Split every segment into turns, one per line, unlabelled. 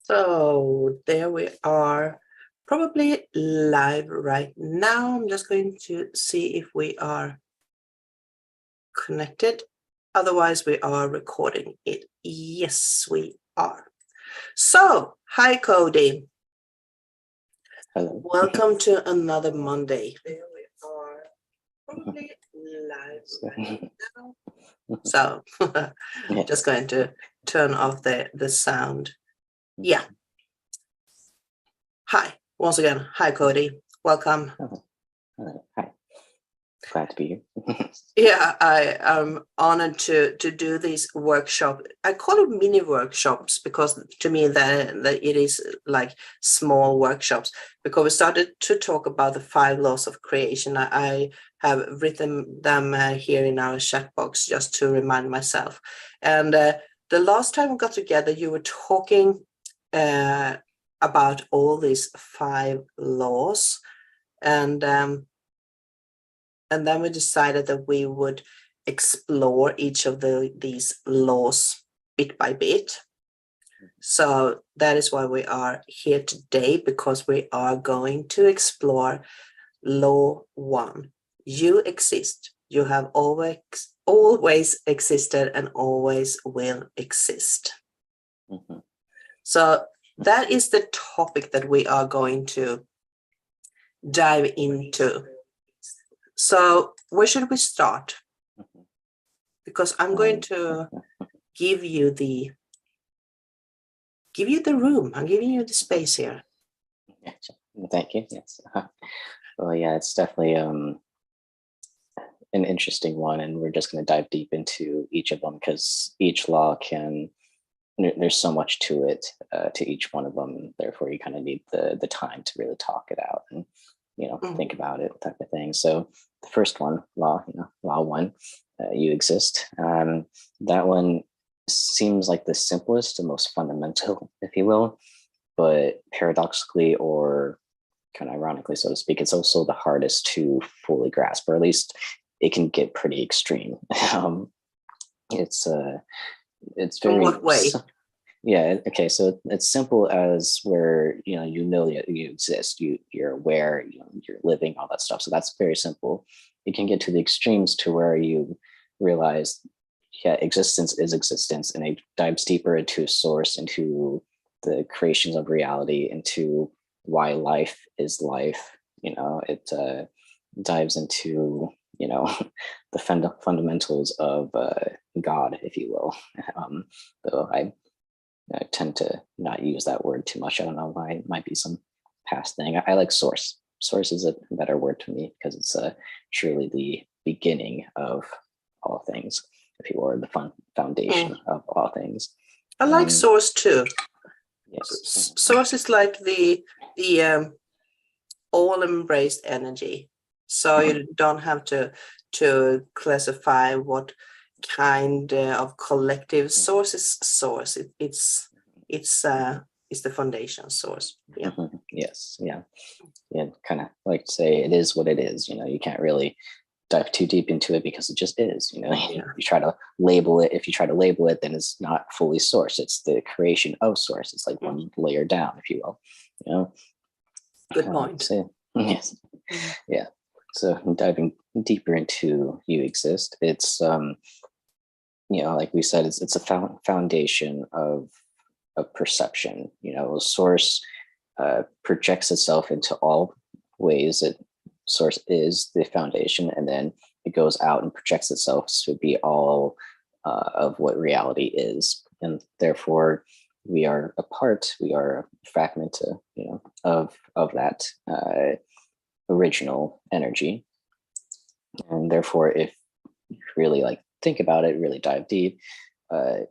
So there we are, probably live right now. I'm just going to see if we are connected. Otherwise, we are recording it. Yes, we are. So, hi, Cody.
Hello.
Welcome to another Monday. There we are, probably live right now. So, just going to turn off the sound. Yeah. Hi, once again. Hi, Cody. Welcome.
Hi. Glad to be here.
Yeah, I am honored to do this workshop. I call it mini workshops because to me that it is like small workshops, because we started to talk about the 5 laws of creation. I have written them here in our chat box just to remind myself. And the last time we got together, you were talking about all these 5 laws, and then we decided that we would explore each of these laws bit by bit. So that is why we are here today, because we are going to explore law 1. You exist. You have always existed and always will exist.
Mm-hmm.
So that is the topic that we are going to dive into. So where should we start? Because I'm going to give you the room. I'm giving you the space here.
Thank you. Yes. Well, yeah, it's definitely an interesting one, and we're just going to dive deep into each of them because each law there's so much to it, to each one of them. Therefore, you kind of need the time to really talk it out and think about it, type of thing. So the first one, law 1, you exist. That one seems like the simplest and most fundamental, if you will, but paradoxically, or kind of ironically, so to speak, it's also the hardest to fully grasp, or at least it can get pretty extreme. It's very.
In what way?
Yeah. Okay. So it's simple as where that you exist, you're aware, you're living, all that stuff. So that's very simple. You can get to the extremes to where you realize, yeah, existence is existence, and it dives deeper into source, into the creations of reality, into why life is life. It dives into the fundamentals of God, if you will. Though I tend to not use that word too much. I don't know why. It might be some past thing. I like source. Source is a better word to me because it's truly the beginning of all things, if you will, the foundation of all things.
I like source too.
Yes.
Source is like the all-embraced energy. So you don't have to classify what kind of collective source is source. It's the foundation source. Yeah.
Yes. Yeah. Yeah. Kind of like to say it is what it is. You can't really dive too deep into it because it just is. You try to label it. If you try to label it, then it's not fully source. It's the creation of source. It's like one layer down, if you will.
Good point.
Yes. Yeah. So diving deeper into you exist, it's like we said, it's a foundation of perception. Source projects itself into all ways. Source is the foundation, and then it goes out and projects itself to be all of what reality is, and therefore we are a part. We are a fragment, of that original energy, and therefore, if you really think about it, really dive deep, the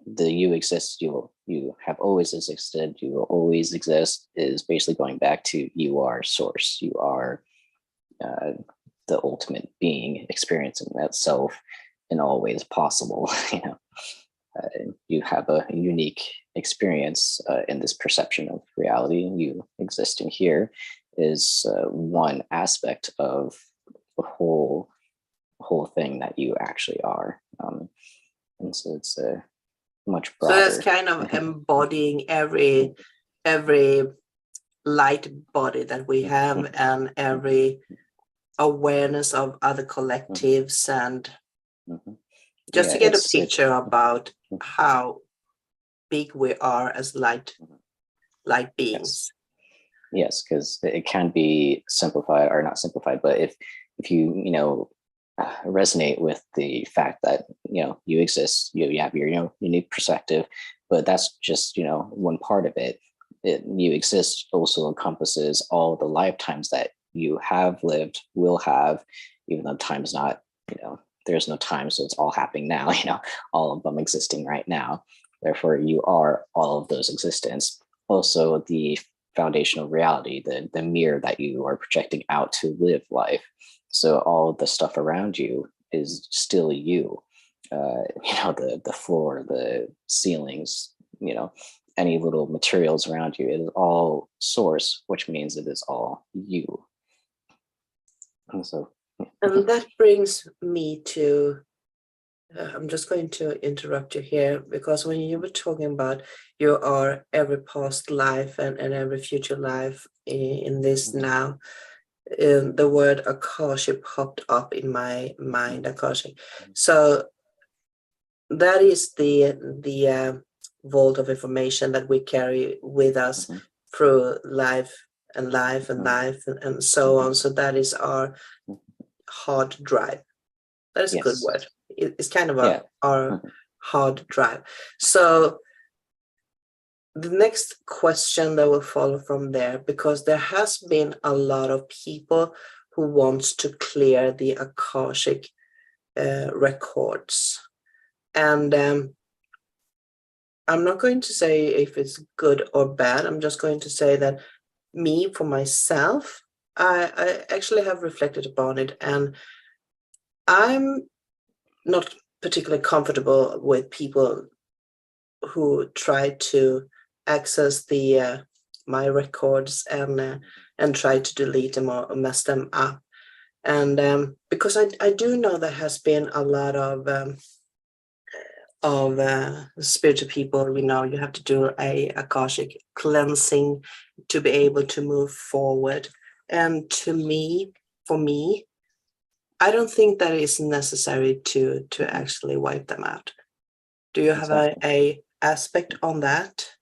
you exist, you have always existed, you will always exist, is basically going back to you are source. You are the ultimate being experiencing that self in all ways possible. You have a unique experience in this perception of reality. You existing here is one aspect of the whole thing that you actually are. And so it's much
So that's
broader.
kind of embodying every light body that we have and every awareness of other collectives, and just
Yeah,
to get a
it's
picture about how big we are as light
yes.
beings.
Yes, because it can be simplified, or not simplified, but if you resonate with the fact that you exist, you have your unique perspective, but that's just one part of it. You exist also encompasses all the lifetimes that you have lived, will have, even though time's not, there's no time, so it's all happening now. All of them existing right now. Therefore, you are all of those existence. Also, the foundational reality, the mirror that you are projecting out to live life. So all the stuff around you is still you. The floor, the ceilings, any little materials around you, it is all source, which means it is all you. And so,
And that brings me to, I'm just going to interrupt you here, because when you were talking about you are every past life and every future life in this now, the word Akashic popped up in my mind, Akashic. So that is the vault of information that we carry with us through life and life and life and so on. So that is our hard drive. That is a good word. It's kind of our hard drive. So the next question that will follow from there, because there has been a lot of people who wants to clear the Akashic records. And I'm not going to say if it's good or bad. I'm just going to say that for myself, I actually have reflected upon it, and I'm not particularly comfortable with people who try to access the my records and try to delete them or mess them up. And because I do know there has been a lot of spiritual people, you have to do a Akashic cleansing to be able to move forward. And for me, I don't think that is necessary to actually wipe them out. Do you have a aspect on that?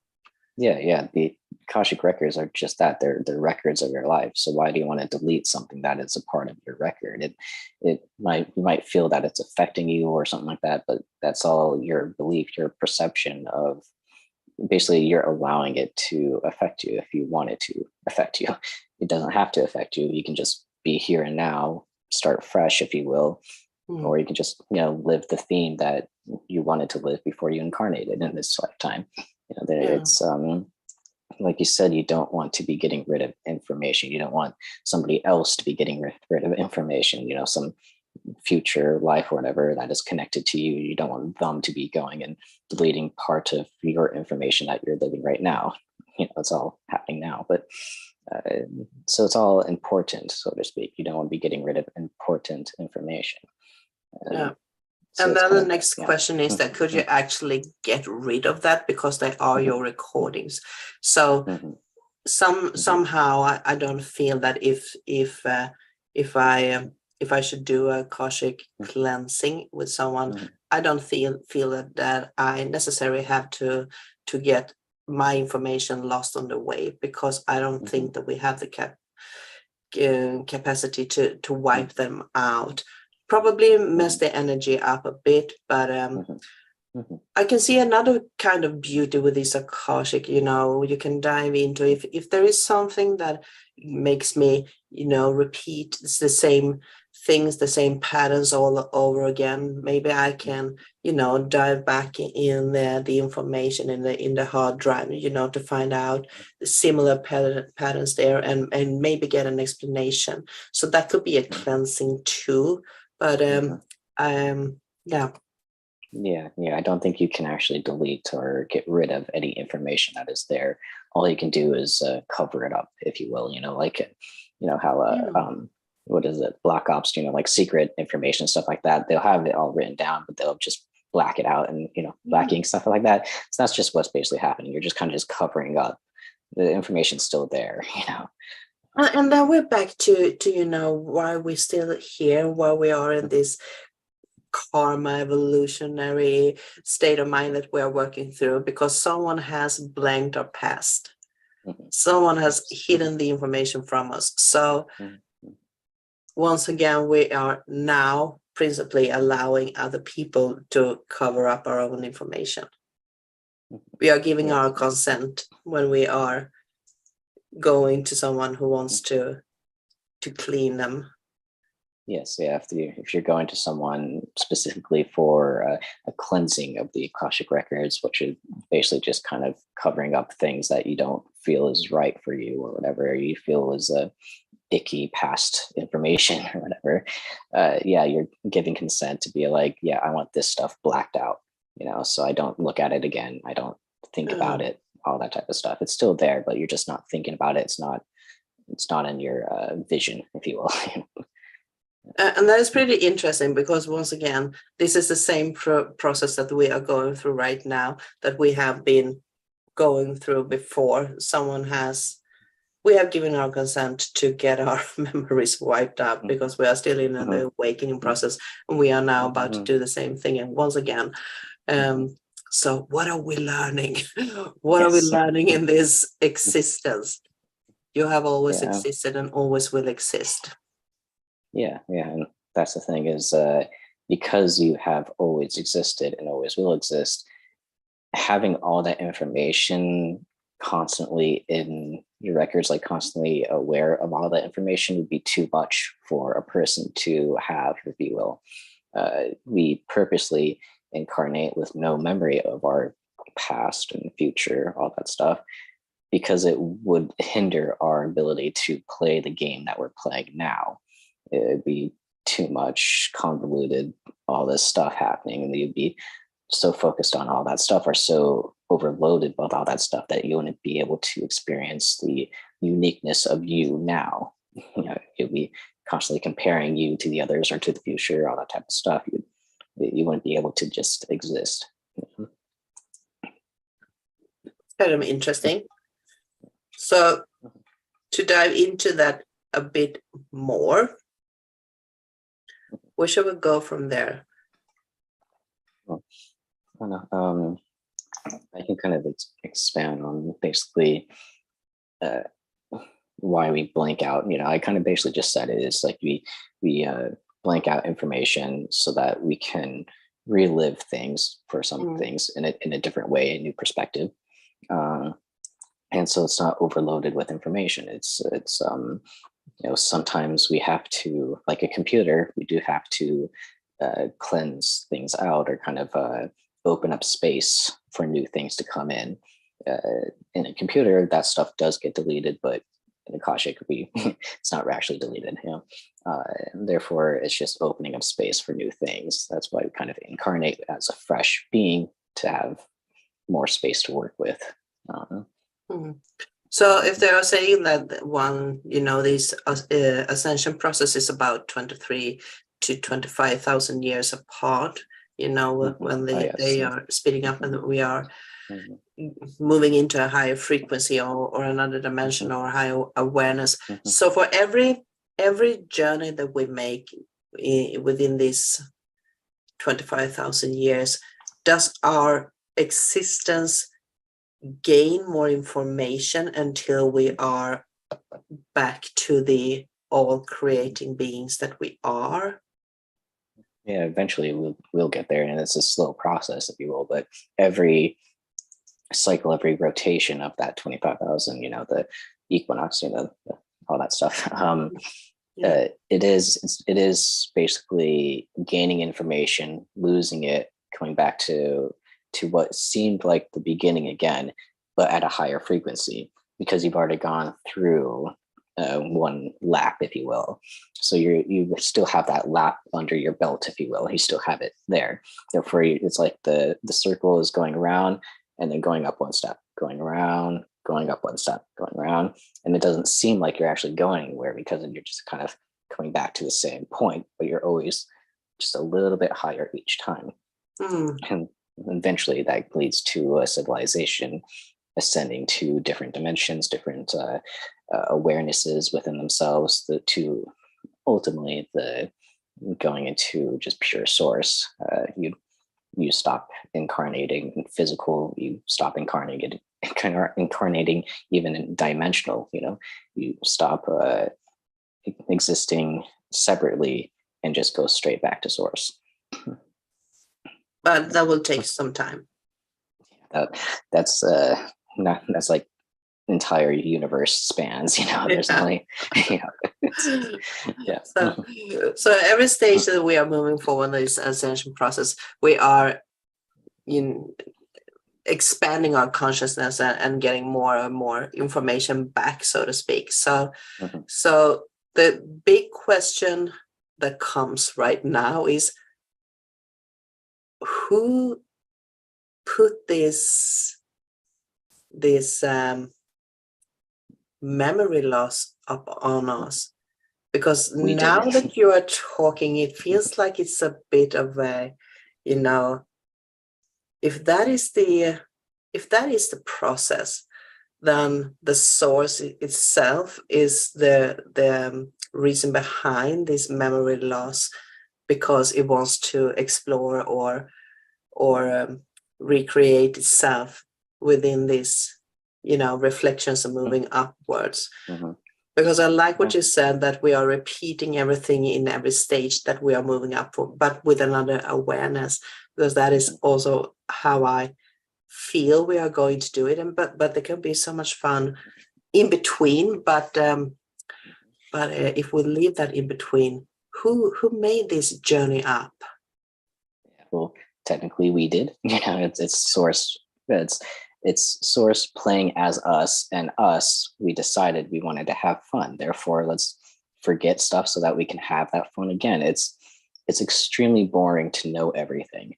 Yeah. The Akashic records are just that. They're records of your life. So why do you want to delete something that is a part of your record? You might feel that it's affecting you or something like that, but that's all your belief, your perception of. Basically, you're allowing it to affect you if you want it to affect you. It doesn't have to affect you. You can just be here and now, start fresh, if you will, or you can just live the theme that you wanted to live before you incarnated in this lifetime. It's like you said, you don't want to be getting rid of information. You don't want somebody else to be getting rid of information. Some future life or whatever that is connected to you. You don't want them to be going and deleting part of your information that you're living right now. It's all happening now, but so it's all important, so to speak. You don't want to be getting rid of important information.
Yeah.
So
and then the next question is that could you actually get rid of that, because they are your recordings? So somehow I don't feel that if I should do a Akashic cleansing with someone, I don't feel that I necessarily have to get my information lost on the way, because I don't think that we have the capacity to wipe them out. Probably mess the energy up a bit, but I can see another kind of beauty with this Akashic. You can dive into if there is something that makes me repeat the same things, the same patterns all over again. Maybe I can dive back in the information in the hard drive, to find out the similar patterns there, and maybe get an explanation. So that could be a cleansing too. But yeah.
Yeah, I don't think you can actually delete or get rid of any information that is there. All you can do is cover it up, if you will. Like how what is it, Black Ops? Like secret information, stuff like that. They'll have it all written down, but they'll just black it out and, blacking stuff like that. So that's just what's basically happening. You're just kind of just covering up. The information's still there,
And then we're back to why we're still here, why we are in this karma evolutionary state of mind that we're working through, because someone has blanked our past. Someone has hidden the information from us. So once again, we are now principally allowing other people to cover up our own information. We are giving our consent when we are going to someone who wants to clean them.
Yes, yeah. If you're going to someone specifically for a cleansing of the Akashic records, which is basically just kind of covering up things that you don't feel is right for you, or whatever you feel is icky past information or whatever, you're giving consent to be like, yeah, I want this stuff blacked out, so I don't look at it again. I don't think about it, all that type of stuff. It's still there, but you're just not thinking about it. It's not in your vision, if you will.
And that is pretty interesting, because once again, this is the same process that we are going through right now, that we have been going through before. We have given our consent to get our memories wiped out, because we are still in the awakening process, and we are now about to do the same thing. And once again, so what are we learning? What are we learning in this existence? You have always existed and always will exist.
Yeah, and that's the thing is, because you have always existed and always will exist, having all that information constantly in your records, like constantly aware of all that information, would be too much for a person to have, if you will. We purposely incarnate with no memory of our past and future, all that stuff, because it would hinder our ability to play the game that we're playing now. It'd be too much convoluted, all this stuff happening, and you'd be so focused on all that stuff, or so overloaded with all that stuff, that you wouldn't be able to experience the uniqueness of you now. You'd be constantly comparing you to the others or to the future, all that type of stuff. You wouldn't be able to just exist.
Kind of interesting. So to dive into that a bit more, where should we go from there?
I don't know. I can kind of expand on basically why we blank out. I kind of basically just said it is like we blank out information so that we can relive things for some things in a different way, a new perspective. And so it's not overloaded with information. It's sometimes we have to, like a computer, we do have to cleanse things out, or kind of open up space for new things to come in. In a computer, that stuff does get deleted, but in Akashic, it's not actually deleted. And therefore, it's just opening up space for new things. That's why we kind of incarnate as a fresh being, to have more space to work with.
So if they are saying that these ascension process is about 23 to 25,000 years apart, when they are speeding up and we are moving into a higher frequency or another dimension or higher awareness. So for every journey that we make within these 25,000 years, does our existence gain more information until we are back to the all creating beings that we are?
Yeah, eventually we'll get there, and it's a slow process, if you will. But every cycle, every rotation of that 25,000, the equinox, all that stuff. It is basically gaining information, losing it, coming back to what seemed like the beginning again, but at a higher frequency, because you've already gone through one lap, if you will. So you still have that lap under your belt, if you will. You still have it there. Therefore, it's like the circle is going around and then going up one step, going around, going up one step, going around. And it doesn't seem like you're actually going anywhere, because you're just kind of coming back to the same point, but you're always just a little bit higher each time. And eventually that leads to a civilization ascending to different dimensions, different awarenesses within themselves, to ultimately the going into just pure source. You stop incarnating in physical, you stop incarnating even in dimensional, you stop existing separately and just go straight back to source.
But that will take some time.
That's not, that's like entire universe spans, there's only yeah.
So every stage that we are moving forward in this ascension process, we are expanding our consciousness and getting more and more information back, so to speak. So so the big question that comes right now is, who put this memory loss up on us? Because now that you are talking, it feels like it's a bit of a, if that is the process, then the source itself is the reason behind this memory loss, because it wants to explore or recreate itself within this, reflections and moving upwards. Because I like what you said, that we are repeating everything in every stage that we are moving up for, but with another awareness, because that is also how I feel we are going to do it. And but there can be so much fun in between. But if we leave that in between, who made this journey up?
Well, technically we did. It's source. It's source playing as us, and us, we decided we wanted to have fun. Therefore, let's forget stuff so that we can have that fun again. It's extremely boring to know everything.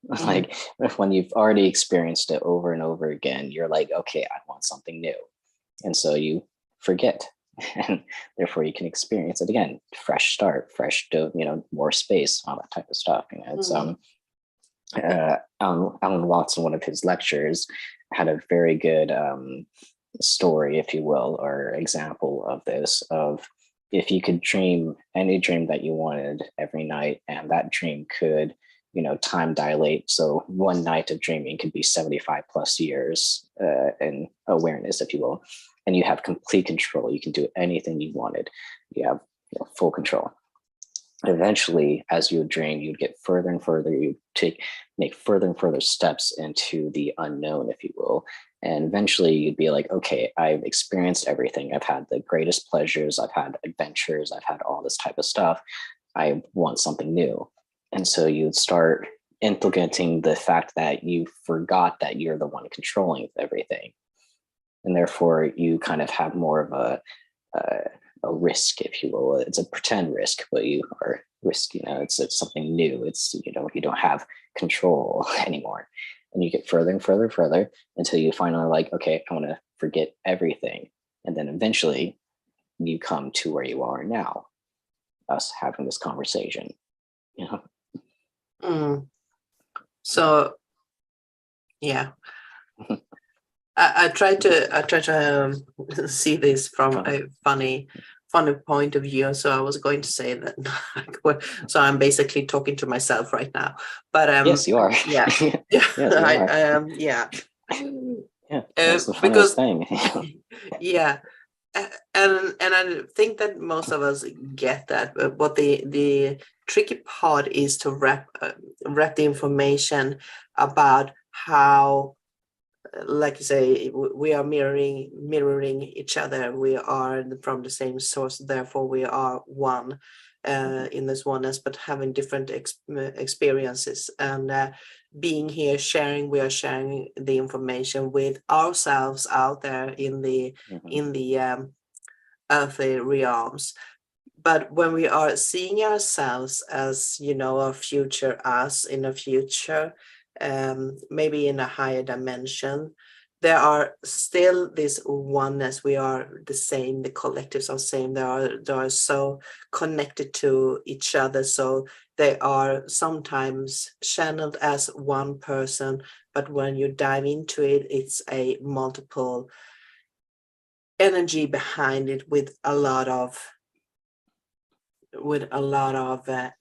Like when you've already experienced it over and over again, you're like, okay, I want something new. And so you forget, and therefore you can experience it again. Fresh start, fresh, more space, all that type of stuff. It's Alan Watson, one of his lectures, had a very good story, if you will, or example of this, of if you could dream any dream that you wanted every night, and that dream could, time dilate. So one night of dreaming could be 75 plus years in awareness, if you will, and you have complete control. You can do anything you wanted. You have full control. Eventually, as you would dream, you'd get further and further. You make further and further steps into the unknown, if you will. And eventually you'd be like, okay, I've experienced everything. I've had the greatest pleasures. I've had adventures. I've had all this type of stuff. I want something new. And so you'd start implementing the fact that you forgot that you're the one controlling everything. And therefore you kind of have more of a risk, if you will. It's a pretend risk, but you are risk, it's something new. It's, you don't have control anymore. And you get further and further and further until you finally like, okay, I want to forget everything. And then eventually you come to where you are now, us having this conversation,
So, yeah. I try to see this from a funny point of view. So I was going to say that. So I'm basically talking to myself right now. But
yes, you are.
Yeah,
yes, you are.
Yeah.
Yeah, that's the funniest thing.
Yeah, and I think that most of us get that. But what the tricky part is to wrap the information about how, like you say, we are mirroring each other. We are from the same source, therefore we are one in this oneness, but having different experiences. And being here, we are sharing the information with ourselves out there in the earthly realms. But when we are seeing ourselves as, a future us in a future, maybe in a higher dimension, there are still this oneness. We are the same. The collectives are the same. They are so connected to each other. So they are sometimes channeled as one person, but when you dive into it, it's a multiple energy behind it with a lot of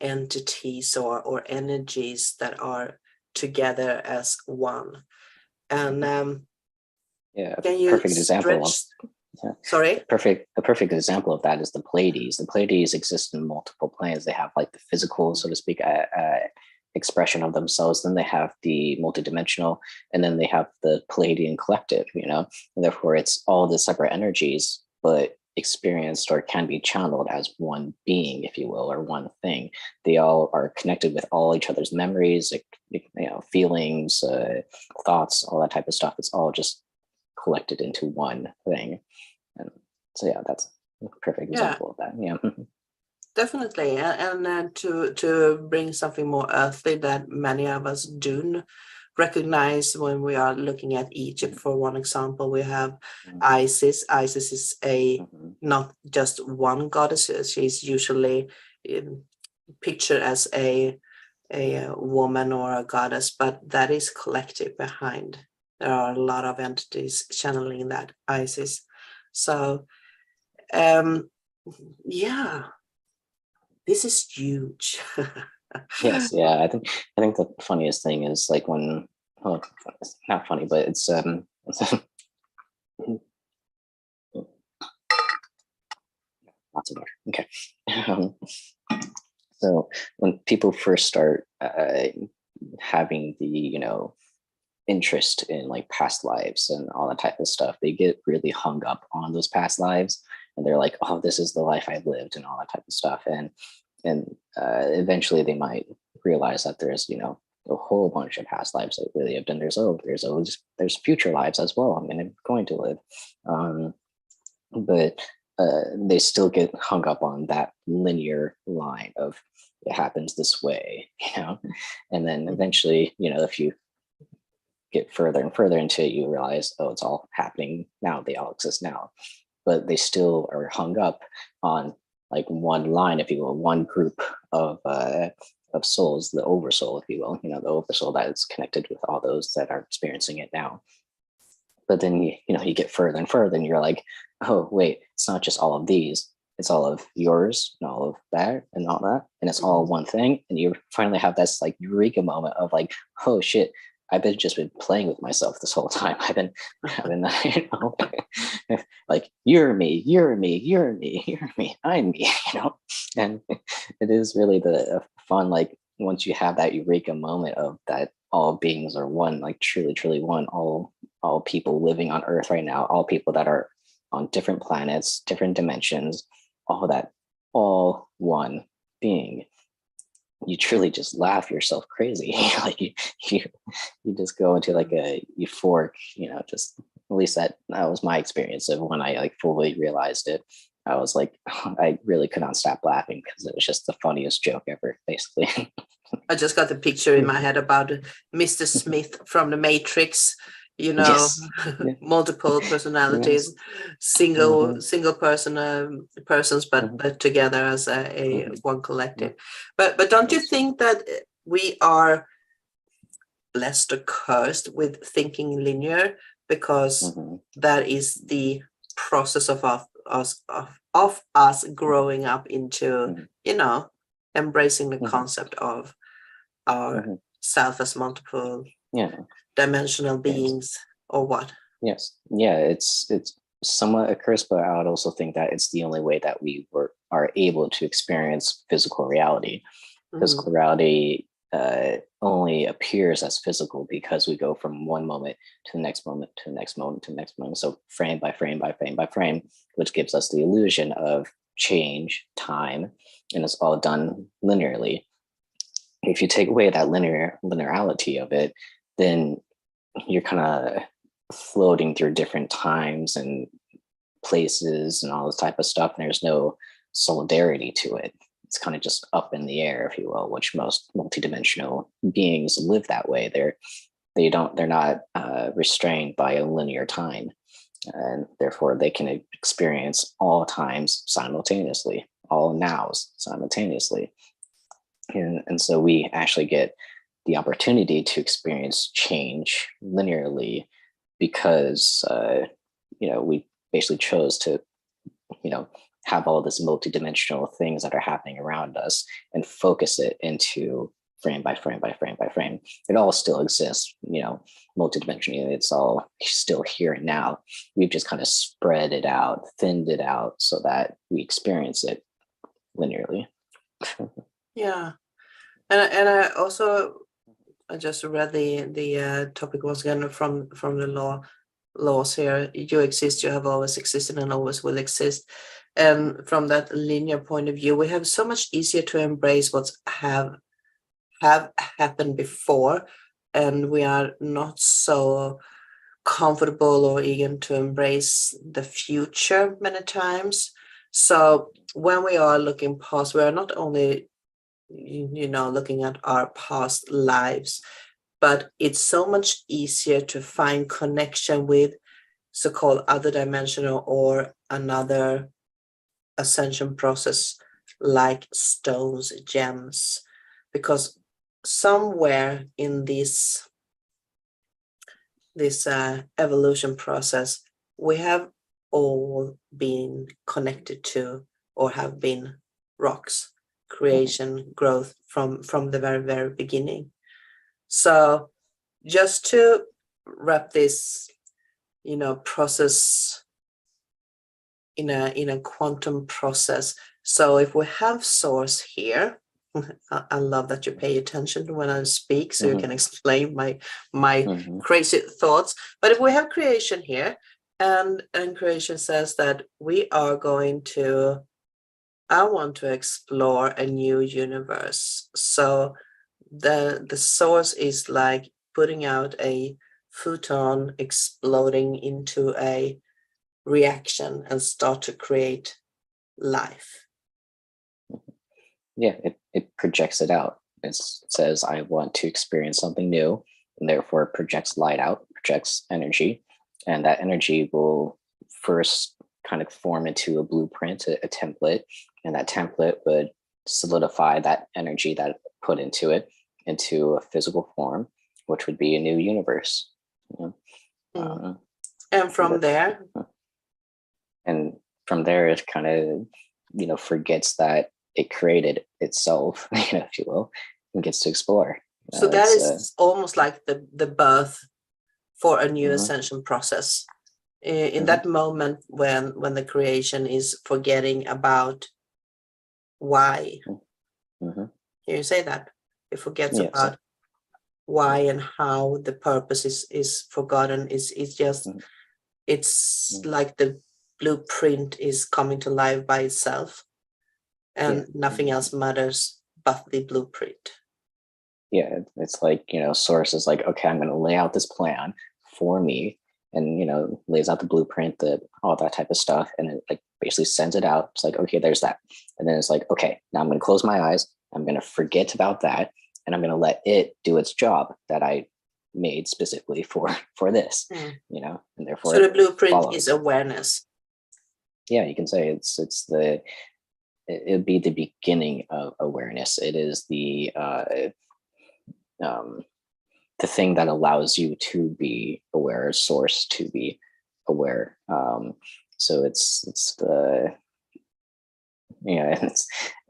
entities or energies that are together as one. And can you
perfect example of
sorry?
A perfect example of that is the Pleiades. The Pleiades exist in multiple planes. They have like the physical, so to speak, expression of themselves. Then they have the multidimensional, and then they have the Pleiadian collective. And therefore, it's all the separate energies, but experienced or can be channeled as one being, if you will, or one thing. They all are connected with all each other's memories, feelings, thoughts, all that type of stuff. It's all just collected into one thing. And so that's a perfect example of that. Yeah.
Definitely. And to bring something more earthly that many of us do recognize when we are looking at Egypt, for one example, we have Isis. Isis is not just one goddess. She's usually pictured as a woman or a goddess, but that is collective behind. There are a lot of entities channeling that Isis. So this is huge.
Yes, yeah. I think the funniest thing is like when, well, it's not funny, but it's lots of water. Okay. So when people first start having the interest in like past lives and all that type of stuff, they get really hung up on those past lives, and they're like, oh, this is the life I lived and all that type of stuff, and eventually they might realize that there's a whole bunch of past lives that they lived, and there's future lives as well I'm going to live, but they still get hung up on that linear line of it happens this way, and then eventually, if you get further and further into it, you realize, oh, it's all happening now. They all exist now, but they still are hung up on like one line, if you will, one group of souls, the oversoul, if you will, the oversoul that is connected with all those that are experiencing it now. But then you get further and further, and you're like, oh wait, it's not just all of these, it's all of yours and all of that and all that, and it's all one thing. And you finally have this like eureka moment of like, oh shit, I've just been playing with myself this whole time. I've been like, you're me, you're me, you're me, you're me, I'm me, and it is really the fun, like once you have that eureka moment of that all beings are one, like truly, truly one, all people living on Earth right now, all people that are on different planets, different dimensions, all that, all one being. You truly just laugh yourself crazy. Like you just go into like a euphoric, just at least that was my experience of when I like fully realized it. I was like, I really could not stop laughing because it was just the funniest joke ever, basically.
I just got the picture in my head about Mr. Smith from the Matrix,
Yes.
multiple personalities, single persons, but together as a one collective. But don't you think that we are blessed or cursed with thinking linear, because that is the process of us growing up into embracing the concept of our self as multiple dimensional beings, or what?
Yes. Yeah, it's somewhat a curse, but I would also think that it's the only way that we are able to experience physical reality. Physical reality only appears as physical because we go from one moment to the next moment to the next moment to the next moment. So frame by frame by frame by frame, which gives us the illusion of change, time, and it's all done linearly. If you take away that linearity of it, then you're kind of floating through different times and places and all this type of stuff, and there's no solidarity to it. It's kind of just up in the air, if you will, which most multidimensional beings live that way. They're not restrained by a linear time, and therefore they can experience all times simultaneously, all nows simultaneously. and so we actually get the opportunity to experience change linearly because we basically chose to have all this multidimensional things that are happening around us and focus it into frame by frame by frame by frame. It all still exists, multidimensionally. It's all still here and now. We've just kind of spread it out, thinned it out so that we experience it linearly.
Yeah. And I just read the topic once again from the laws here. You exist, you have always existed, and always will exist. And from that linear point of view, we have so much easier to embrace what's have happened before, and we are not so comfortable or eager to embrace the future many times. So when we are looking past, we are not only looking at our past lives, but it's so much easier to find connection with so-called other dimensional or another ascension process like stones, gems, because somewhere in this evolution process, we have all been connected to or have been rocks, creation, growth from the very, very beginning. So just to wrap this, process in a quantum process. So if we have source here, I love that you pay attention when I speak, so you can explain my crazy thoughts. But if we have creation here, and creation says that I want to explore a new universe. So the source is like putting out a photon exploding into a reaction and start to create life.
Yeah, it projects it out. It says, I want to experience something new, and therefore it projects light out, projects energy. And that energy will first kind of form into a blueprint, a template. And that template would solidify that energy that it put into it into a physical form, which would be a new universe.
And from there?
And from there, it kind of, forgets that it created itself, if you will, and gets to explore.
So that is almost like the birth for a new ascension process. In that moment when the creation is forgetting about why. You say that it forgets about why and how the purpose is forgotten. It's just it's like the blueprint is coming to life by itself, and nothing else matters but the blueprint.
Yeah, it's like, source is like, okay, I'm going to lay out this plan for me, and lays out the blueprint, all that type of stuff, and it like basically sends it out. It's like, okay, there's that. And then it's like, okay, now I'm going to close my eyes, I'm going to forget about that, and I'm going to let it do its job that I made specifically for this, and therefore
so the blueprint is awareness.
Yeah, you can say it would be the beginning of awareness. It is the thing that allows you to be aware, source to be aware. So it's the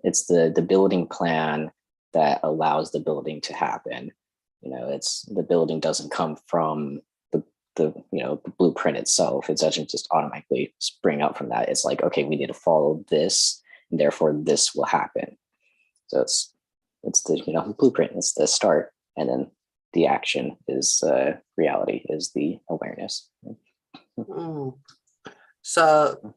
it's the building plan that allows the building to happen. It's the building doesn't come from the blueprint itself. It doesn't just automatically spring out from that. It's like, okay, we need to follow this, and therefore this will happen. So it's the blueprint. It's the start, and then the action is reality, is the awareness.
So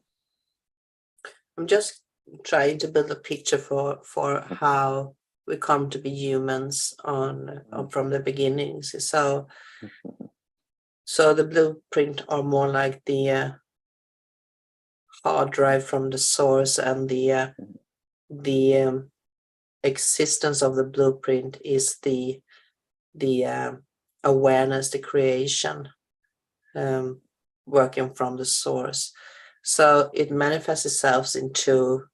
I'm just trying to build a picture for how we come to be humans on from the beginnings. So the blueprint are more like the hard drive from the source, and the existence of the blueprint is the awareness, the creation, working from the source. So it manifests itself into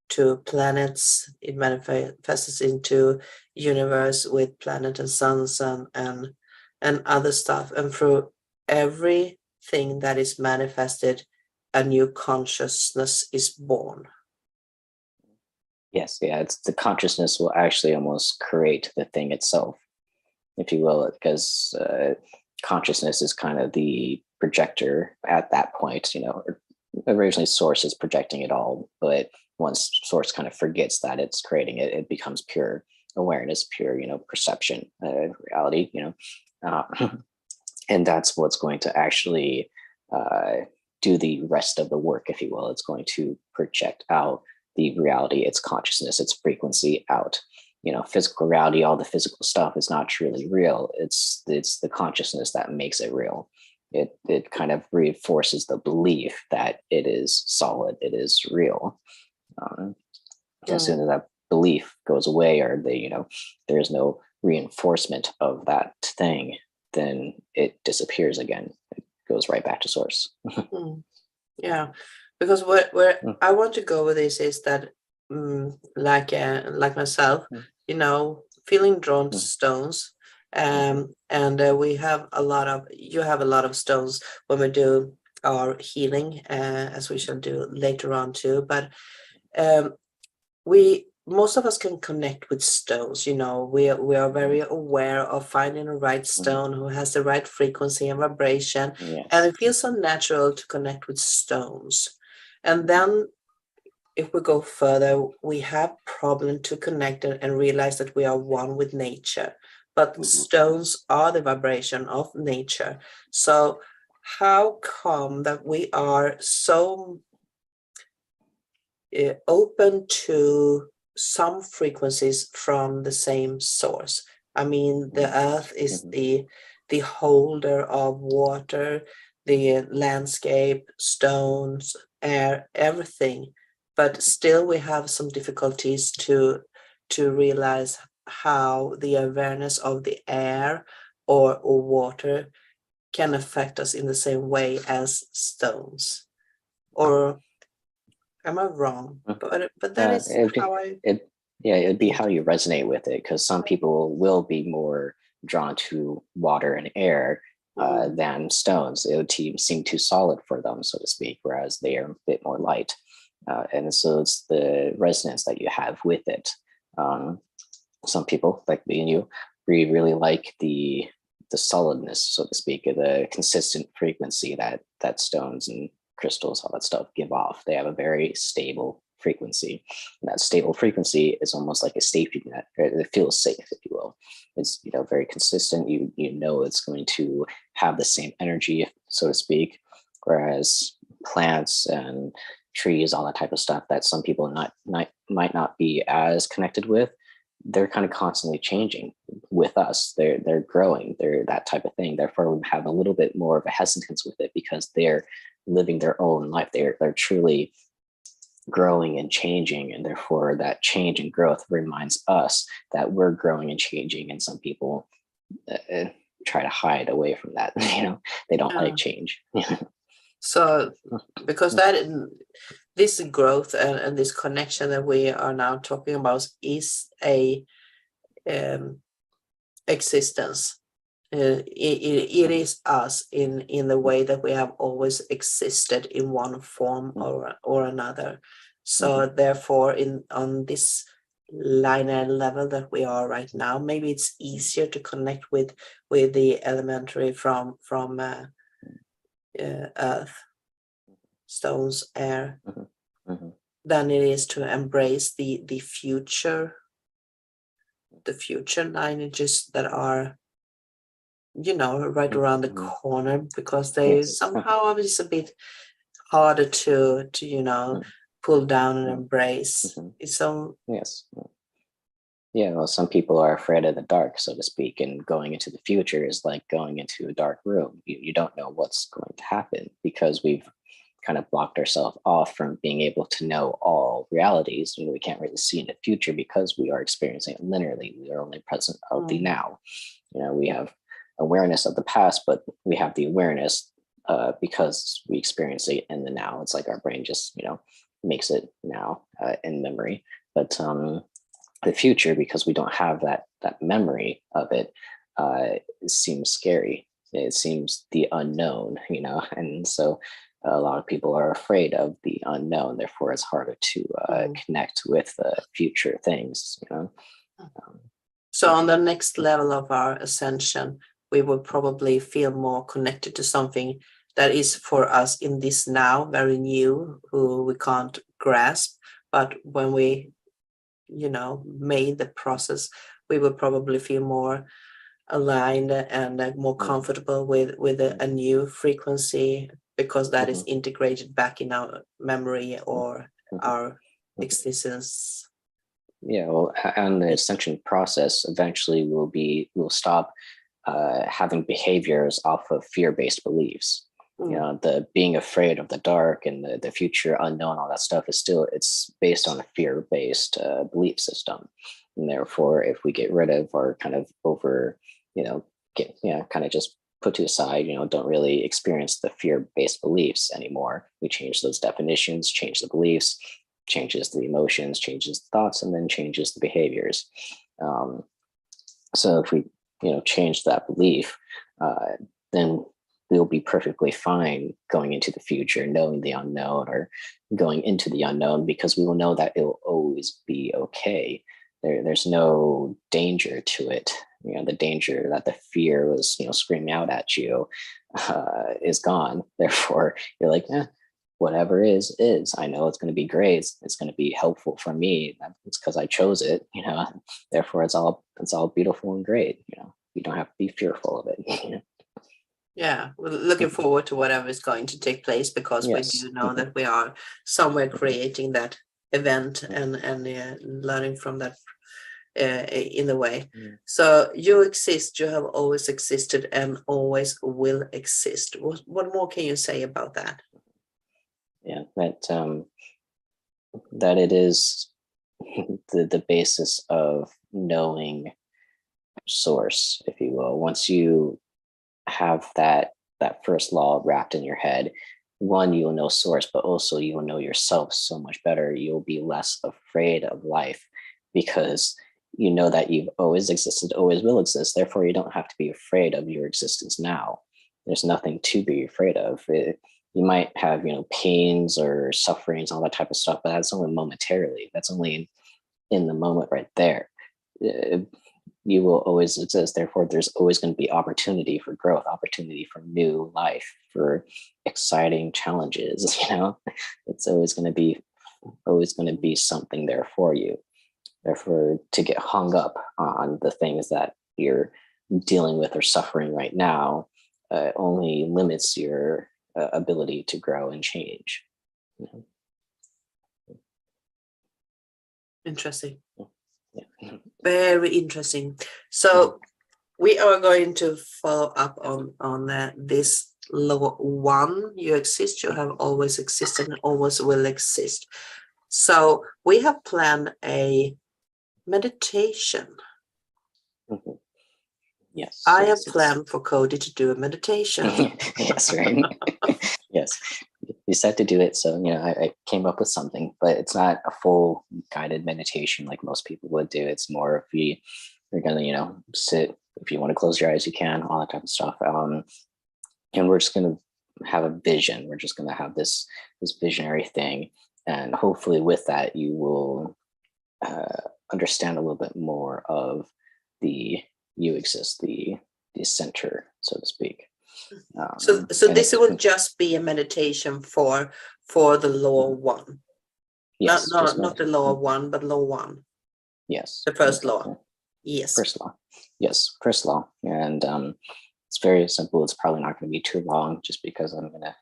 to planets. It manifests into universe with planet and suns and other stuff. And through everything that is manifested, a new consciousness is born.
Yes, yeah, it's the consciousness will actually almost create the thing itself, if you will, because consciousness is kind of the projector at that point. Originally source is projecting it all, but once source kind of forgets that it's creating it, it becomes pure awareness, pure, perception, reality, and that's what's going to actually do the rest of the work, if you will. It's going to project out the reality, its consciousness, its frequency out. Physical reality, all the physical stuff is not truly real. It's the consciousness that makes it real. It kind of reinforces the belief that it is solid, it is real. As soon as that belief goes away, or there is no reinforcement of that thing, then it disappears again. It goes right back to source.
Yeah, because where I want to go with this is that, like myself, feeling drawn to stones, and we have you have a lot of stones when we do our healing, as we shall do later on too. But most of us can connect with stones. We are very aware of finding the right stone who has the right frequency and vibration.
Yes.
And it feels so natural to connect with stones. And then if we go further, we have problem to connect and realize that we are one with nature. But stones are the vibration of nature. So how come that we are so open to some frequencies from the same source? I mean, the earth is the holder of water, the landscape, stones, air, everything. But still we have some difficulties to realize how the awareness of the air or water can affect us in the same way as stones. Or am I wrong? But that is how
it'd be how you resonate with it, because some people will be more drawn to water and air than stones. It would seem too solid for them, so to speak, whereas they are a bit more light. And so it's the resonance that you have with it. Some people, like me and you, we really like the solidness, so to speak, the consistent frequency that stones and crystals, all that stuff give off. They have a very stable frequency, and that stable frequency is almost like a safety net. It feels safe, if you will. It's very consistent. You know it's going to have the same energy, so to speak. Whereas plants and trees, all that type of stuff that some people might not be as connected with, they're kind of constantly changing with us. They're growing. They're that type of thing. Therefore, we have a little bit more of a hesitance with it, because they're living their own life. They're truly growing and changing, and therefore that change and growth reminds us that we're growing and changing. And some people try to hide away from that. They don't like change.
So because this growth and this connection that we are now talking about is a existence. It is us in the way that we have always existed in one form or another. So therefore, on this linear level that we are right now, maybe it's easier to connect with the elementary from earth, stones, air, than it is to embrace the future lineages that are right around the corner, because they somehow is a bit harder to pull down and embrace. It's so
yes. Yeah, well, some people are afraid of the dark, so to speak, and going into the future is like going into a dark room. You don't know what's going to happen, because we've kind of blocked ourselves off from being able to know all realities. We can't really see in the future because we are experiencing it linearly. We are only present of the now. We have awareness of the past, but we have the awareness because we experience it in the now. It's like our brain just makes it now in memory. But the future, because we don't have that memory of it, seems scary. It seems the unknown, and so a lot of people are afraid of the unknown. Therefore, it's harder to connect with future things.
So on the next level of our ascension, we will probably feel more connected to something that is for us in this now, very new, who we can't grasp. But when we, made the process, we will probably feel more aligned and more comfortable with a new frequency, because that is integrated back in our memory or our existence.
Yeah, well, and the ascension process eventually will stop having behaviors off of fear-based beliefs. The being afraid of the dark and the future unknown, all that stuff it's based on a fear-based belief system. And therefore, if we get rid of or kind of kind of just put to aside, don't really experience the fear-based beliefs anymore. We change those definitions, change the beliefs, changes the emotions, changes the thoughts, and then changes the behaviors. So if we, change that belief, then we'll be perfectly fine going into the future, knowing the unknown or going into the unknown, because we will know that it will always be okay. There's no danger to it. The danger that the fear was, screaming out at you is gone. Therefore, you're like, whatever is. I know it's going to be great. It's going to be helpful for me. It's because I chose it. Therefore, it's all beautiful and great. You don't have to be fearful of it.
Yeah, we're looking forward to whatever is going to take place, because we do know that we are somewhere creating that event and learning from that in a way. So you exist, you have always existed and always will exist. What more can you say about that?
Yeah, that it is the basis of knowing source, if you will. Once you have that first law wrapped in your head, one, you'll know source, but also you will know yourself so much better. You'll be less afraid of life, because you know that you've always existed, always will exist. Therefore, you don't have to be afraid of your existence now. There's nothing to be afraid of. You might have, pains or sufferings, all that type of stuff, but that's only momentarily. That's only in the moment right there. You will always exist. Therefore, there's always going to be opportunity for growth, opportunity for new life, for exciting challenges. It's always going to be something there for you. Therefore, to get hung up on the things that you're dealing with or suffering right now only limits your ability to grow and change.
Interesting.
Yeah.
Very interesting. So we are going to follow up on this law one. You exist, you have always existed and always will exist. So we have planned a meditation.
Yes.
I have planned for Cody to do a meditation.
Yes, right. Yes. We set to do it. So, I came up with something, but it's not a full guided meditation like most people would do. It's more if you're going to, sit, if you want to close your eyes, you can, all that type of stuff. And we're just going to have a vision. We're just going to have this visionary thing. And hopefully with that, you will understand a little bit more of you exist, the center, so to speak.
So this will just be a meditation for the law one.
Yes,
not the law one, but law one.
Yes.
The first law. Yes.
First law. Yes, first law. And it's very simple. It's probably not going to be too long, just because I'm going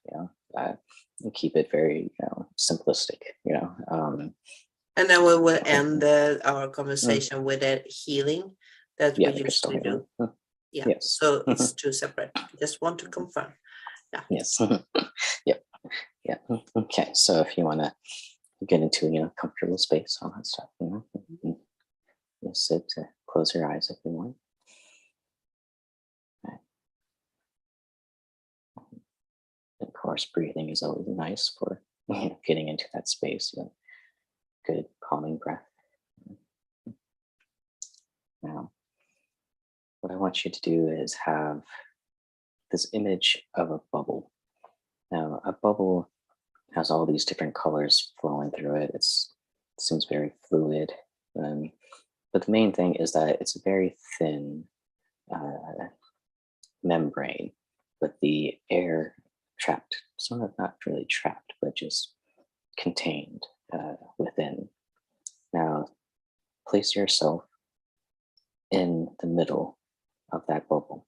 to, keep it very, simplistic,
and then we will end our conversation with a healing that we usually do. Yeah. Yes. So it's two separate. Just want to confirm. Yeah.
Yes. Yep. Yeah. Okay. So if you want to get into a comfortable space, all that stuff, you sit, close your eyes if you want. Okay. Of course, breathing is always nice for getting into that space. Good calming breath. Now, what I want you to do is have this image of a bubble. Now, a bubble has all these different colors flowing through it. It seems very fluid. But the main thing is that it's a very thin membrane, but the air trapped, sort of not really trapped, but just contained within. Now, place yourself in the middle of that bubble.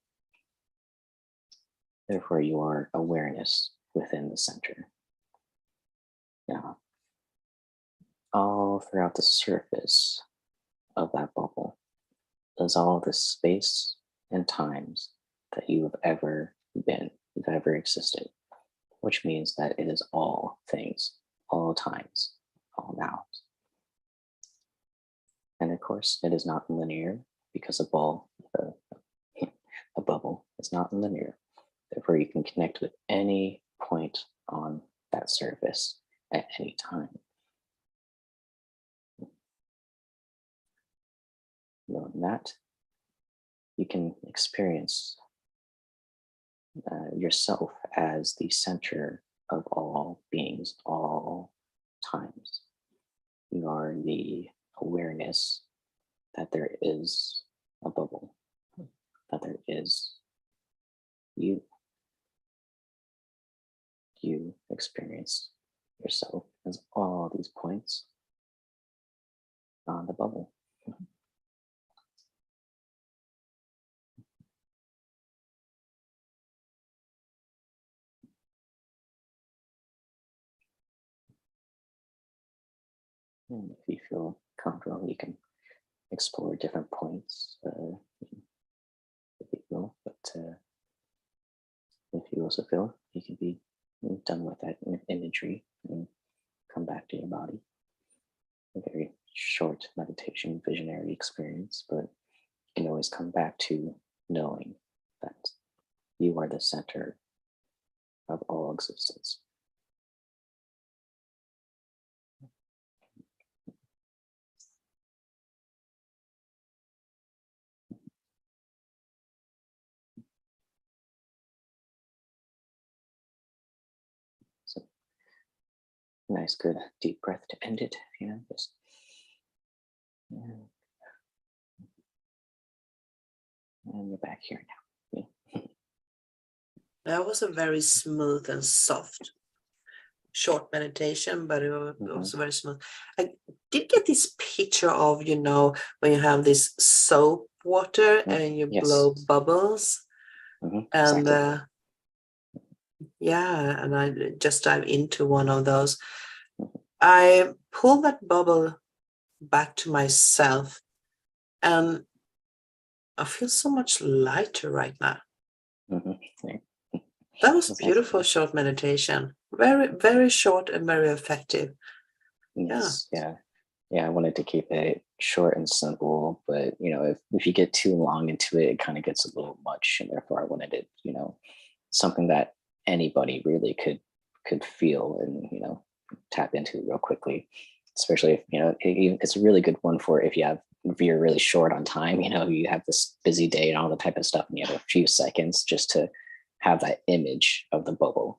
Therefore, you are awareness within the center. Now, all throughout the surface of that bubble is all the space and times that you have ever been, you've ever existed, which means that it is all things, all times, all nows. And of course, it is not linear because a bubble is not linear. Therefore, you can connect with any point on that surface at any time. Knowing that, you can experience yourself as the center of all beings, all times. You are the awareness that there is a bubble, that there is you. You experience yourself as all these points on the bubble. And if you feel comfortable, you can explore different points if you will. But if you also feel, you can be done with that imagery and come back to your body. A very short meditation, visionary experience, but you can always come back to knowing that you are the center of all existence. So, nice, good, deep breath to end it. Just. And you're back here now. Yeah.
That was a very smooth and soft, short meditation, but it was very smooth. I did get this picture of, when you have this soap water and you blow bubbles. And
exactly.
and I just dive into one of those. I pull that bubble back to myself and I feel so much lighter right now. That was a beautiful short meditation. Very, very short and very effective.
Yes. Yeah. I wanted to keep it short and simple, but if you get too long into it, it kind of gets a little much, and therefore I wanted it, something that anybody really could feel and tap into real quickly. Especially if it's a really good one for if you're really short on time. You have this busy day and all the type of stuff, and you have a few seconds just to have that image of the bubble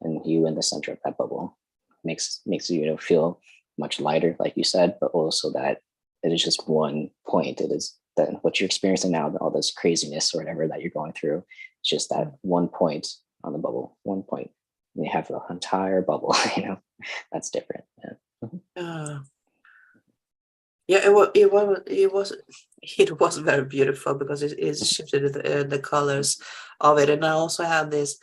and you in the center of that bubble makes you feel much lighter, like you said, but also that it is just one point. It is that what you're experiencing now, all this craziness or whatever that you're going through, it's just that one point on the bubble, one point. And you have the entire bubble, that's different.
It was very beautiful because it shifted the colors of it. And I also have this,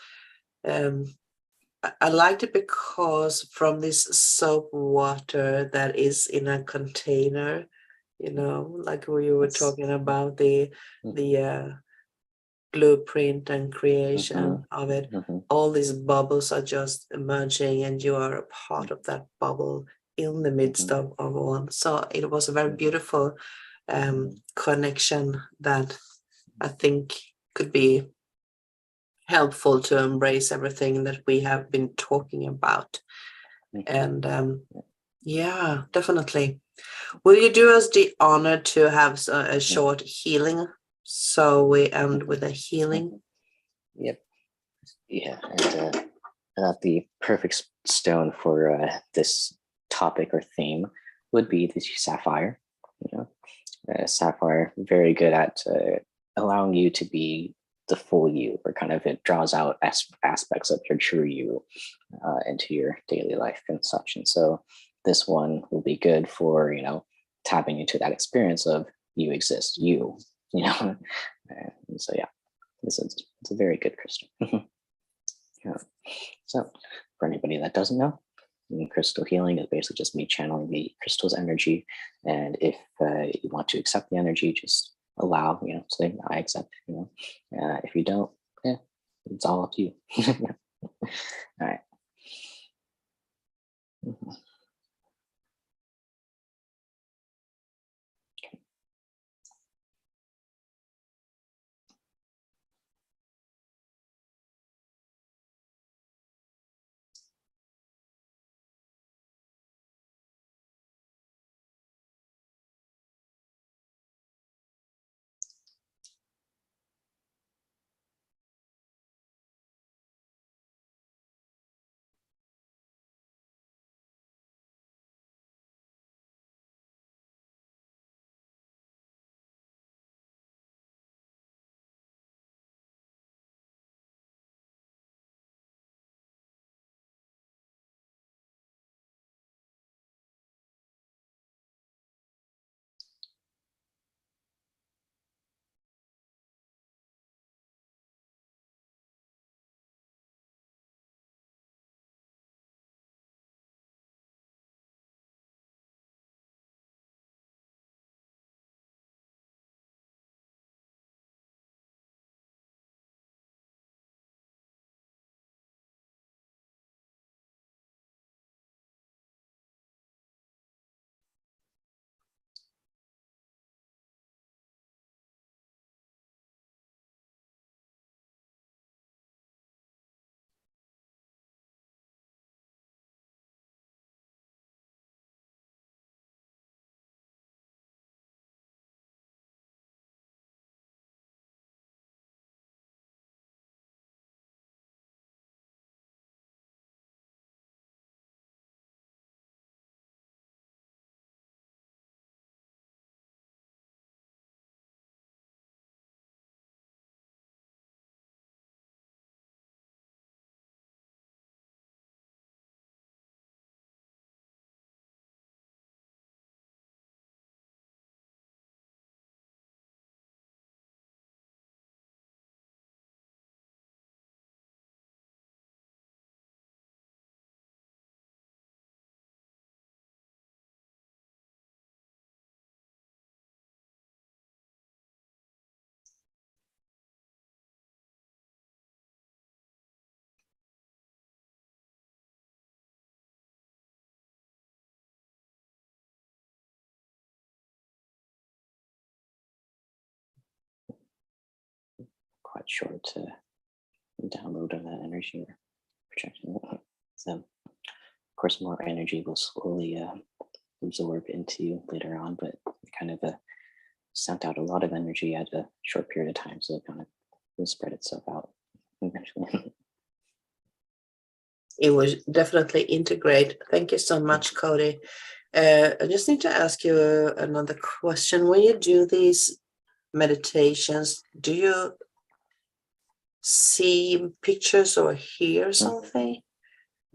I liked it because from this soap water that is in a container, like we were talking about the blueprint and creation of it. All these bubbles are just emerging and you are a part of that bubble in the midst of one. So it was a very beautiful connection that I think could be helpful to embrace everything that we have been talking about. And yeah, definitely. Will you do us the honor to have a short healing? So we end with a healing.
Yep. Yeah. And the perfect stone for this topic or theme would be the sapphire. Sapphire, very good at allowing you to be the full you, or kind of it draws out aspects of your true you into your daily life and such. And so this one will be good for, tapping into that experience of you exist, and so yeah, it's a very good crystal. Yeah. So for anybody that doesn't know, crystal healing is basically just me channeling the crystal's energy. And if you want to accept the energy, just allow, say I accept, if you don't, yeah, it's all up to you. All right. Mhm. Quite short download of that energy or projection. So, of course, more energy will slowly absorb into you later on, but it kind of sent out a lot of energy at a short period of time, so it kind of will spread itself out eventually.
It was definitely integrate. Thank you so much, Cody. I just need to ask you another question. When you do these meditations, do you see pictures or hear something?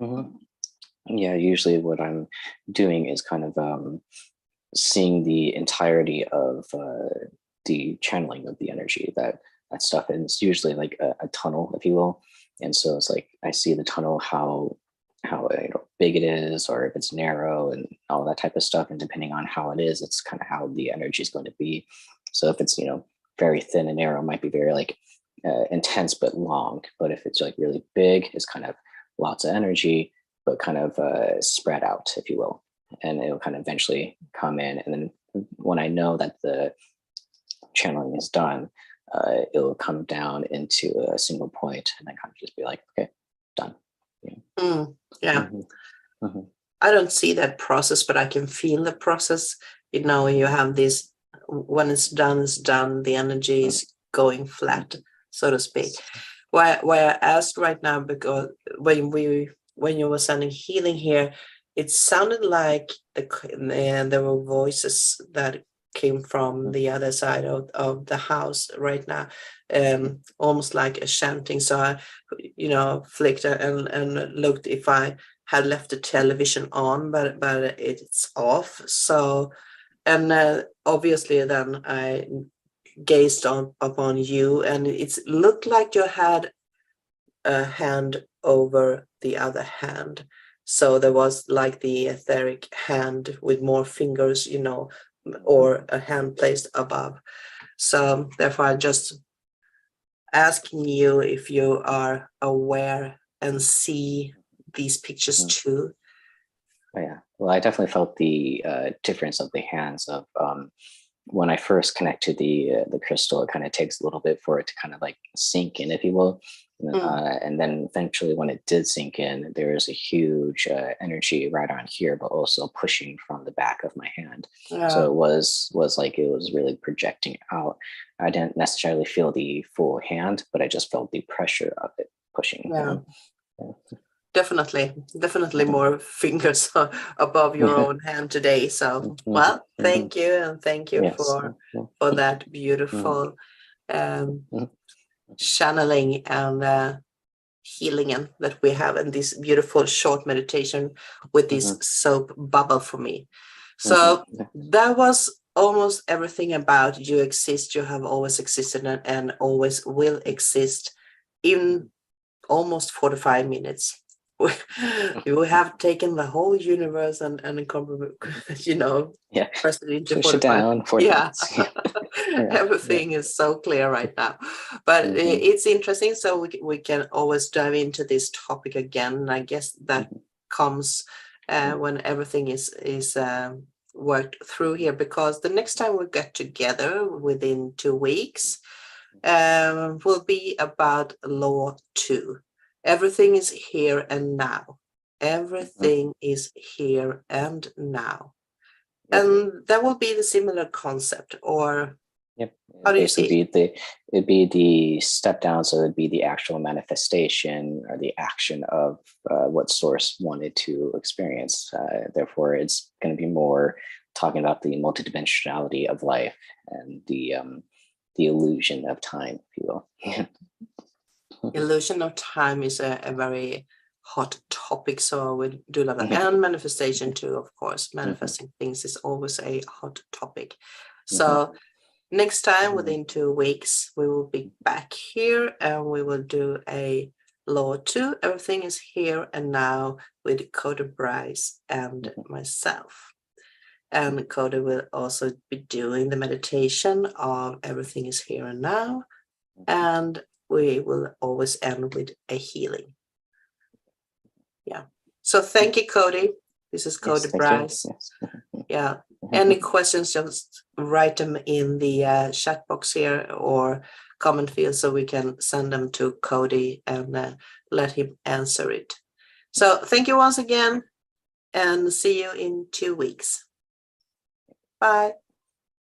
Mm-hmm. Yeah, usually what I'm doing is kind of seeing the entirety of the channeling of the energy that stuff, and it's usually like a tunnel, if you will. And so it's like I see the tunnel, how big it is, or if it's narrow, and all that type of stuff. And depending on how it is, it's kind of how the energy is going to be. So if it's very thin and narrow, it might be very like intense but long. But if it's like really big, it's kind of lots of energy, but kind of spread out, if you will. And it'll kind of eventually come in. And then when I know that the channeling is done, it'll come down into a single point, and then kind of just be like, okay, done.
Yeah.
Mm-hmm.
I don't see that process, but I can feel the process. You know, you have this, when it's done, the energy is going flat, so to speak. Why I asked right now, because when you were sending healing here, it sounded like there were voices that came from the other side of the house right now, almost like a chanting. So I, flicked and looked if I had left the television on, but it's off. So, and obviously then I gazed upon you, and it looked like you had a hand over the other hand. So there was like the etheric hand with more fingers, or a hand placed above. So therefore, I just asking you if you are aware and see these pictures too.
Oh, yeah. Well, I definitely felt the difference of the hands of when I first connect to the crystal. It kind of takes a little bit for it to kind of like sink in, if you will. And then eventually when it did sink in, there is a huge energy right on here, but also pushing from the back of my hand. So it was like it was really projecting out. I didn't necessarily feel the full hand, but I just felt the pressure of it pushing.
Definitely more fingers above your own hand today. So, well, thank you, and thank you for that beautiful channeling and healing that we have, and this beautiful short meditation with this soap bubble for me. So that was almost everything about you exist. You have always existed and always will exist in almost 45 minutes. We have taken the whole universe and pressed it into 45.
Down 40 minutes.
Everything is so clear right now, but it's interesting. So we can always dive into this topic again, and I guess that comes when everything is worked through here, because the next time we get together within 2 weeks will be about law 2. Everything is here and now. Everything is here and now. And that will be the similar concept, or how do you see it?
It'd be the step down, so it'd be the actual manifestation or the action of what source wanted to experience. Therefore, it's going to be more talking about the multidimensionality of life and the illusion of time, if you will.
Illusion of time is a very hot topic, so we do love that. And manifestation too, of course. Manifesting things is always a hot topic. So next time, within 2 weeks, we will be back here and we will do a law 2. Everything is here and now with Cody Bryce and myself. And Cody will also be doing the meditation of everything is here and now. And we will always end with a healing. Yeah. So thank you, Cody. This is Cody Bryce. Yeah. Any questions, just write them in the chat box here or comment field so we can send them to Cody and let him answer it. So thank you once again, and see you in 2 weeks. Bye.